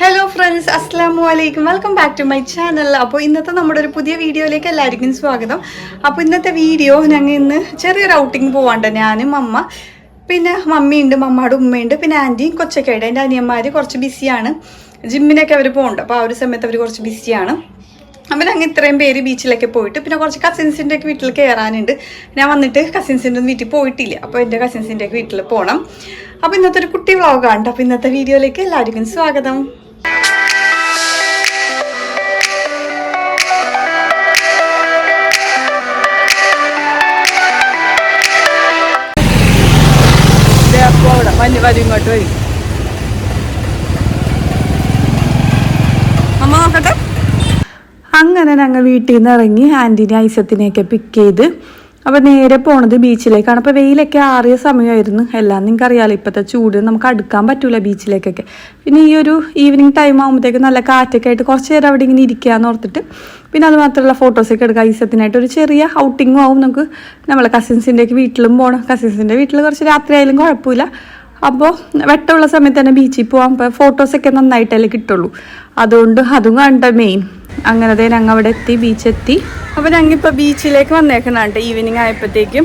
Hello friends, അസ്സലാമു അലൈക്കും. Welcome back to my channel. അപ്പോൾ ഇന്നത്തെ നമ്മുടെ ഒരു പുതിയ വീഡിയോയിലേക്ക് എല്ലാവർക്കും സ്വാഗതം. അപ്പോൾ ഇന്നത്തെ വീഡിയോ ഞങ്ങൾ ഇന്ന് ചെറിയൊരു ഔട്ടിങ് പോവാണ്ട്. ഞാനും അമ്മ, പിന്നെ മമ്മിയുണ്ട്, മമ്മയുടെ ഉമ്മയുണ്ട്, പിന്നെ ആൻറ്റിയും കൊച്ചൊക്കെയായിട്ട്. എൻ്റെ അനിയന്മാർ കുറച്ച് ബിസിയാണ്, ജിമ്മിനൊക്കെ അവർ പോകുന്നുണ്ട്. അപ്പോൾ ആ ഒരു സമയത്ത് അവർ കുറച്ച് ബിസിയാണ്. അപ്പം ഞങ്ങൾ ഇത്രയും പേര് ബീച്ചിലൊക്കെ പോയിട്ട് പിന്നെ കുറച്ച് കസിൻസിൻ്റെ ഒക്കെ വീട്ടിൽ കയറാനുണ്ട്. ഞാൻ വന്നിട്ട് കസിൻസിൻ്റെ വീട്ടിൽ പോയിട്ടില്ല. അപ്പോൾ എൻ്റെ കസിൻസിൻ്റെ ഒക്കെ വീട്ടിൽ പോകണം. അപ്പോൾ ഇന്നത്തെ ഒരു കുട്ടി വ്ളോഗാണ്. അപ്പോൾ ഇന്നത്തെ വീഡിയോയിലേക്ക് എല്ലാവർക്കും സ്വാഗതം. വരും ഇങ്ങോട്ട് വരും. അമ്മ നോക്കട്ടെ. അങ്ങനെ ഞങ്ങൾ വീട്ടിൽ നിന്ന് ഇറങ്ങി ആൻറ്റിനെ ഐസത്തിനെയൊക്കെ പിക്ക് ചെയ്ത് അപ്പോൾ നേരെ പോണത് ബീച്ചിലേക്കാണ്. അപ്പോൾ വെയിലൊക്കെ ആറിയ സമയമായിരുന്നു. എല്ലാം നിങ്ങൾക്ക് അറിയാമല്ലോ, ഇപ്പോഴത്തെ ചൂട് നമുക്ക് അടുക്കാൻ പറ്റൂല ബീച്ചിലേക്കൊക്കെ. പിന്നെ ഈ ഒരു ഈവനിങ് ടൈം ആകുമ്പോഴത്തേക്ക് നല്ല കാറ്റൊക്കെ ആയിട്ട് കുറച്ച് നേരം അവിടെ ഇങ്ങനെ ഇരിക്കാന്ന് ഓർത്തിട്ട് പിന്നെ അത് മാത്രമല്ല ഫോട്ടോസൊക്കെ എടുക്കുക. ഐസത്തിനായിട്ട് ഒരു ചെറിയ ഔട്ടിങ്ങും ആവും. നമുക്ക് നമ്മളെ കസിൻസിൻ്റെയൊക്കെ വീട്ടിലും പോകണം. കസിൻസിൻ്റെ വീട്ടിൽ കുറച്ച് രാത്രി ആയാലും കുഴപ്പമില്ല. അപ്പോൾ വെട്ടമുള്ള സമയത്ത് തന്നെ ബീച്ചിൽ പോകാം. അപ്പോൾ ഫോട്ടോസൊക്കെ നന്നായിട്ടല്ലേ കിട്ടുള്ളൂ. അതുകൊണ്ട് അതും കണ്ട മെയിൻ. അങ്ങനത്തെ ഞങ്ങൾ അവിടെ എത്തി, ബീച്ചെത്തി. അപ്പോൾ ഞങ്ങളിപ്പോൾ ബീച്ചിലേക്ക് വന്നേക്കുന്നുണ്ട്. ഈവനിങ് ആയപ്പോഴത്തേക്കും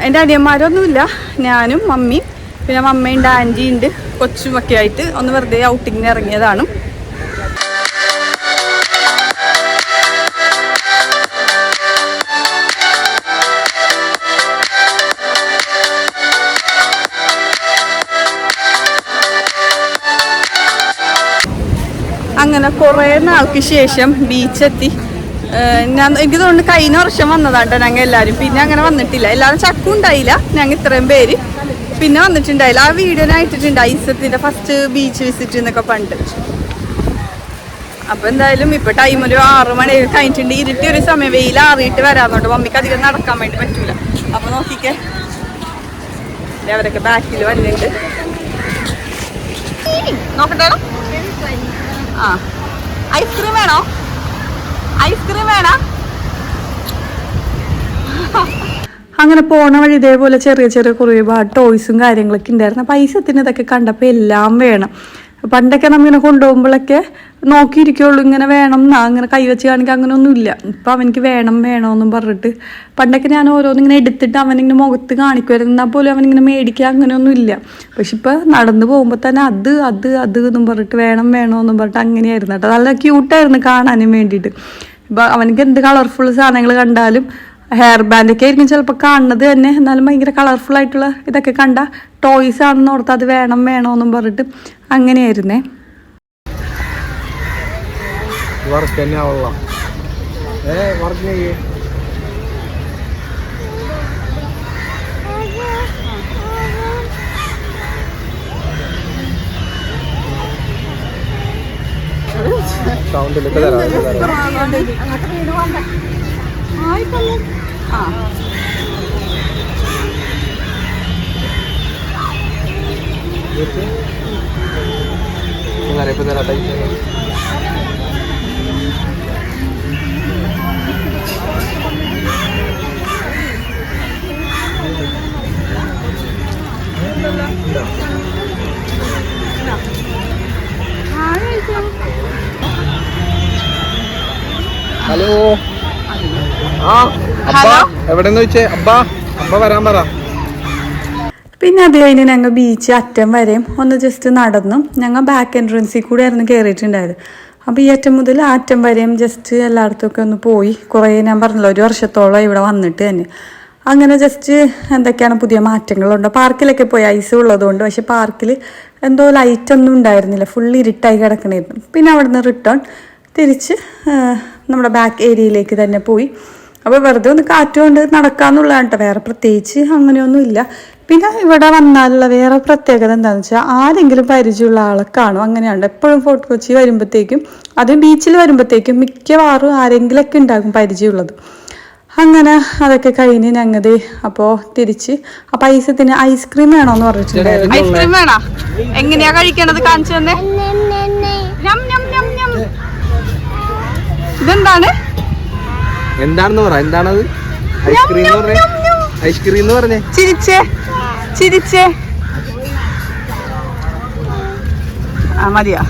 എൻ്റെ അനിയന്മാരൊന്നുമില്ല, ഞാനും മമ്മിയും പിന്നെ മമ്മയുണ്ട്, ആൻറ്റിയുണ്ട്, കൊച്ചുമൊക്കെ ആയിട്ട് ഒന്ന് വെറുതെ ഔട്ടിങ്ങിന് ഇറങ്ങിയതാണ്. അങ്ങനെ കുറേ നാൾക്ക് ശേഷം ബീച്ചെത്തി. എനിക്ക് തോന്നുന്നു കഴിഞ്ഞ വർഷം വന്നതാട്ടോ ഞങ്ങൾ എല്ലാവരും. പിന്നെ അങ്ങനെ വന്നിട്ടില്ല. എല്ലാവരും ചക്കും ഉണ്ടായില്ല, ഞങ്ങൾ ഇത്രയും പേര് പിന്നെ വന്നിട്ടുണ്ടായില്ല. ആ വീഡിയോ ഞാൻ ഇട്ടിട്ടുണ്ട്, ഐസത്തിൻ്റെ ഫസ്റ്റ് ബീച്ച് വിസിറ്റ് എന്നൊക്കെ പണ്ട്. അപ്പോൾ എന്തായാലും ഇപ്പോൾ ടൈം ഒരു 6 മണി കഴിഞ്ഞിട്ടുണ്ട്. ഇരുട്ടി ഒരു സമയം, വെയിൽ ആറിയിട്ട് വരാന്നുണ്ട്. മമ്മിക്ക് അധികം നടക്കാൻ വേണ്ടി പറ്റൂല. അപ്പോൾ നോക്കിക്കേ, അവരൊക്കെ ബാക്കിൽ വന്നിട്ടുണ്ട്. നോക്കട്ടെ. ആ, ഐസ്ക്രീം വേണോ? ഐസ്ക്രീം വേണോ? അങ്ങനെ പോണ വഴി ഇതേപോലെ ചെറിയ ചെറിയ ഒരുപാട് ടോയ്സും കാര്യങ്ങളൊക്കെ ഉണ്ടായിരുന്നു. പൈസത്തിന് ഇതൊക്കെ കണ്ടപ്പോൾ എല്ലാം വേണം. പണ്ടൊക്കെ നമ്മിങ്ങനെ കൊണ്ടുപോകുമ്പോഴൊക്കെ നോക്കിയിരിക്കുള്ളൂ, ഇങ്ങനെ വേണം എന്നാ, അങ്ങനെ കൈവച്ച് കാണിക്കുക അങ്ങനെയൊന്നുമില്ല. ഇപ്പം അവനിക്ക് വേണം വേണമെന്നും പറഞ്ഞിട്ട് പണ്ടൊക്കെ ഞാൻ ഓരോന്നിങ്ങനെ എടുത്തിട്ട് അവനിങ്ങനെ മുഖത്ത് കാണിക്കുമായിരുന്നു. എന്നാൽ പോലും അവനിങ്ങനെ മേടിക്കുക അങ്ങനെയൊന്നും ഇല്ല. പക്ഷെ ഇപ്പം നടന്നു പോകുമ്പോൾ തന്നെ അത് അത് അത് എന്നും പറഞ്ഞിട്ട് വേണം വേണമെന്നും പറഞ്ഞിട്ട് അങ്ങനെയായിരുന്നു കേട്ടോ. നല്ല ക്യൂട്ടായിരുന്നു കാണാനും വേണ്ടിയിട്ട്. ഇപ്പം അവനക്ക് എന്ത് കളർഫുൾ സാധനങ്ങൾ കണ്ടാലും, ഹെയർ ബാൻഡൊക്കെ ആയിരിക്കും ചിലപ്പോൾ കാണുന്നത് തന്നെ, എന്നാലും ഭയങ്കര കളർഫുൾ ആയിട്ടുള്ള ഇതൊക്കെ കണ്ട ടോയ്സ് ആണെന്ന് ഓർത്ത് അത് വേണം വേണമെന്നും പറഞ്ഞിട്ട് അങ്ങനെയായിരുന്നേ. ഹലോ. എവിടെന്ന് ചോദിച്ചേ? അബ്ബ വരാൻ പറ. പിന്നെ അത് കഴിഞ്ഞ് ഞങ്ങൾ ബീച്ച് അറ്റം വരെയും ഒന്ന് ജസ്റ്റ് നടന്നു. ഞങ്ങൾ ബാക്ക് എൻട്രൻസിൽ കൂടെ ആയിരുന്നു കയറിയിട്ടുണ്ടായത്. അപ്പോൾ ഈ അറ്റം മുതൽ ആ അറ്റം വരെയും ജസ്റ്റ് എല്ലായിടത്തുമൊക്കെ ഒന്ന് പോയി. കുറേ ഞാൻ പറഞ്ഞല്ലോ, 1 വർഷത്തോളം ഇവിടെ വന്നിട്ട് തന്നെ. അങ്ങനെ ജസ്റ്റ് എന്തൊക്കെയാണ് പുതിയ മാറ്റങ്ങളുണ്ട്. പാർക്കിലൊക്കെ പോയി, ഐസ് ഉള്ളതുകൊണ്ട്. പക്ഷെ പാർക്കിൽ എന്തോ ലൈറ്റൊന്നും ഉണ്ടായിരുന്നില്ല, ഫുൾ ഇരുട്ടായി കിടക്കണമായിരുന്നു. പിന്നെ അവിടെ നിന്ന് റിട്ടേൺ തിരിച്ച് നമ്മുടെ ബാക്ക് ഏരിയയിലേക്ക് തന്നെ പോയി. അപ്പോൾ വെറുതെ ഒന്ന് കാറ്റുകൊണ്ട് നടക്കാമെന്നുള്ളതാണ് കേട്ടോ, വേറെ പ്രത്യേകിച്ച് അങ്ങനെയൊന്നുമില്ല. പിന്നെ ഇവിടെ വന്നാലുള്ള വേറെ പ്രത്യേകത എന്താണെന്ന് വെച്ചാൽ ആരെങ്കിലും പരിചയമുള്ള ആളെ കാണും. അങ്ങനെയാണ് എപ്പോഴും ഫോർട്ട് കൊച്ചി വരുമ്പോഴത്തേക്കും, അത് ബീച്ചിൽ വരുമ്പോഴത്തേക്കും മിക്കവാറും ആരെങ്കിലൊക്കെ ഉണ്ടാകും പരിചയമുള്ളത്. അങ്ങനെ അതൊക്കെ കഴിഞ്ഞ് ഞങ്ങത് അപ്പോൾ തിരിച്ച് ആ പൈസത്തിന് ഐസ്ക്രീം വേണോന്ന് പറഞ്ഞിട്ടുണ്ടായിരുന്നു. ഐസ്ക്രീം വേണോ? എങ്ങനെയാ കഴിക്കണത്? കാണിച്ചു തന്നെ. ഇതെന്താണ്? എന്താണെന്ന് പറ. എന്താണത്? ഐസ്ക്രീം എന്ന് പറഞ്ഞേ. ചിരിച്ചേ ചിരിച്ചേ. ആ മതിയാ.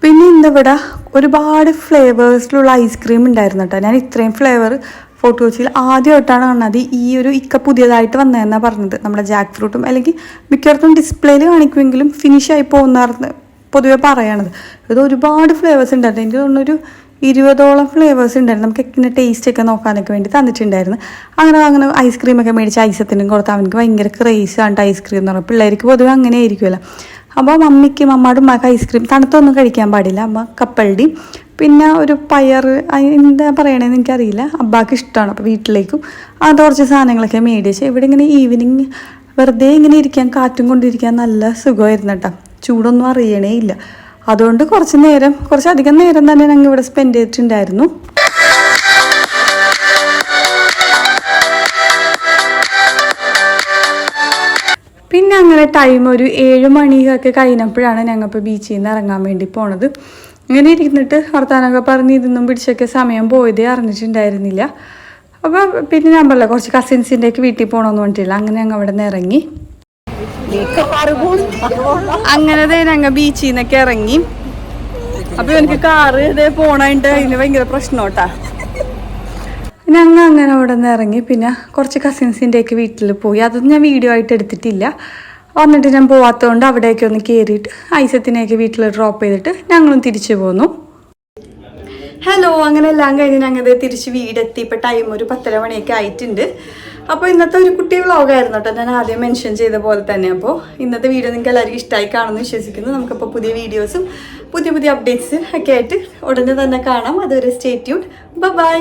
പിന്നെ ഇവിടെ ഒരുപാട് ഫ്ലേവേഴ്സിലുള്ള ഐസ്ക്രീം ഉണ്ടായിരുന്നു കേട്ടോ. ഞാൻ ഇത്രയും ഫ്ലേവർ ഫോർട്ട് കൊച്ചിയിൽ ആദ്യമായിട്ടാണ് കാണുന്നത്. ഈ ഒരു പുതിയതായിട്ട് വന്നതെന്നാണ് പറഞ്ഞത്. നമ്മുടെ ജാക്ക് ഫ്രൂട്ടും അല്ലെങ്കിൽ മിക്കവാറും ഡിസ്പ്ലേയിൽ കാണിക്കുമെങ്കിലും ഫിനിഷായി പോകുന്നതായിരുന്നു പൊതുവെ പറയണത്. ഇത് ഒരുപാട് ഫ്ലേവേഴ്സ് ഉണ്ടായിരുന്നു. എനിക്ക് തോന്നുന്നൊരു 20ഓളം ഫ്ലേവേഴ്സ് ഉണ്ടായിരുന്നു. നമുക്ക് ഇങ്ങനെ ടേസ്റ്റൊക്കെ നോക്കാനൊക്കെ വേണ്ടി തന്നിട്ടുണ്ടായിരുന്നു. അങ്ങനെ ഐസ്ക്രീമൊക്കെ മേടിച്ച് ഐസത്തിനും കൊടുത്താൽ അവനക്ക് ഭയങ്കര ക്രേസാണ് ഐസ്ക്രീം എന്ന് പറഞ്ഞാൽ. പിള്ളേർക്ക് പൊതുവെ അങ്ങനെ ആയിരിക്കുമല്ലോ. അപ്പോൾ മമ്മിയുടെ ഉമ്മക്ക് ഐസ്ക്രീം തണുത്തൊന്നും കഴിക്കാൻ പാടില്ല. അമ്മ കപ്പലണ്ടി പിന്നെ ഒരു പയർ എന്താ പറയണതെന്ന് എനിക്കറിയില്ല. അബ്ബാക്ക് ഇഷ്ടമാണ്. അപ്പോൾ വീട്ടിലേക്കും അത് കുറച്ച് സാധനങ്ങളൊക്കെ മേടിച്ച് ഇവിടെ ഇങ്ങനെ ഈവനിങ് വെറുതെ ഇങ്ങനെ ഇരിക്കാൻ കാറ്റും കൊണ്ടിരിക്കാൻ നല്ല സുഖമായിരുന്നു കേട്ടോ. ചൂടൊന്നും അറിയണേ ഇല്ല. അതുകൊണ്ട് കുറച്ചധികം നേരം തന്നെ ഞങ്ങൾ ഇവിടെ സ്പെൻഡ് ചെയ്തിട്ടുണ്ടായിരുന്നു. പിന്നെ അങ്ങനെ ടൈം ഒരു 7 മണിയൊക്കെ കഴിഞ്ഞപ്പോഴാണ് ഞങ്ങളിപ്പോൾ ബീച്ചിൽ നിന്ന് ഇറങ്ങാൻ വേണ്ടി പോണത്. ഇങ്ങനെ ഇരുന്നിട്ട് വർത്താനൊക്കെ പറഞ്ഞ് ഇതൊന്നും പിടിച്ചൊക്കെ സമയം പോയതേ അറിഞ്ഞിട്ടുണ്ടായിരുന്നില്ല. അപ്പോൾ പിന്നെ ഞാൻ പറഞ്ഞില്ല കുറച്ച് കസിൻസിൻ്റെയൊക്കെ വീട്ടിൽ പോകണമെന്ന് പറഞ്ഞിട്ടില്ല. അങ്ങനെ ഞങ്ങൾ അവിടെ നിന്ന് ഇറങ്ങി. അങ്ങനെ ഞങ്ങൾ ബീച്ചിൽ നിന്നൊക്കെ ഇറങ്ങി. അപ്പോൾ എനിക്ക് കാറ് ഇതേ പോണായിട്ട് അതിന് ഭയങ്കര പ്രശ്നോട്ടാ. ഞങ്ങൾ അങ്ങനെ അവിടെ നിന്ന് ഇറങ്ങി. പിന്നെ കുറച്ച് കസിൻസിൻ്റെയൊക്കെ വീട്ടിൽ പോയി. അതൊന്നും ഞാൻ വീഡിയോ ആയിട്ട് എടുത്തിട്ടില്ല. വന്നിട്ട് ഞാൻ പോവാത്തതുകൊണ്ട് അവിടേക്ക് ഒന്ന് കയറിയിട്ട് ഐസത്തിനെയൊക്കെ വീട്ടിൽ ഡ്രോപ്പ് ചെയ്തിട്ട് ഞങ്ങളും തിരിച്ചു പോന്നു. ഹലോ, അങ്ങനെ എല്ലാം കഴിഞ്ഞ് ഞങ്ങൾ തിരിച്ച് വീടെത്തി. ഇപ്പോൾ ടൈം ഒരു 10:30 മണിയൊക്കെ ആയിട്ടുണ്ട്. അപ്പോൾ ഇന്നത്തെ ഒരു കുട്ടി വ്ളോഗായിരുന്നു കേട്ടോ, ഞാൻ ആദ്യം മെൻഷൻ ചെയ്ത പോലെ തന്നെ. അപ്പോൾ ഇന്നത്തെ വീഡിയോ നിങ്ങൾക്ക് എല്ലാവർക്കും ഇഷ്ടമായി കാണുമെന്ന് വിശ്വസിക്കുന്നു. നമുക്കപ്പോൾ പുതിയ വീഡിയോസും പുതിയ അപ്ഡേറ്റ്സ് ഒക്കെ ആയിട്ട് ഉടനെ തന്നെ കാണാം. അതുവരെ സ്റ്റേ ട്യൂൺഡ്. ബൈ.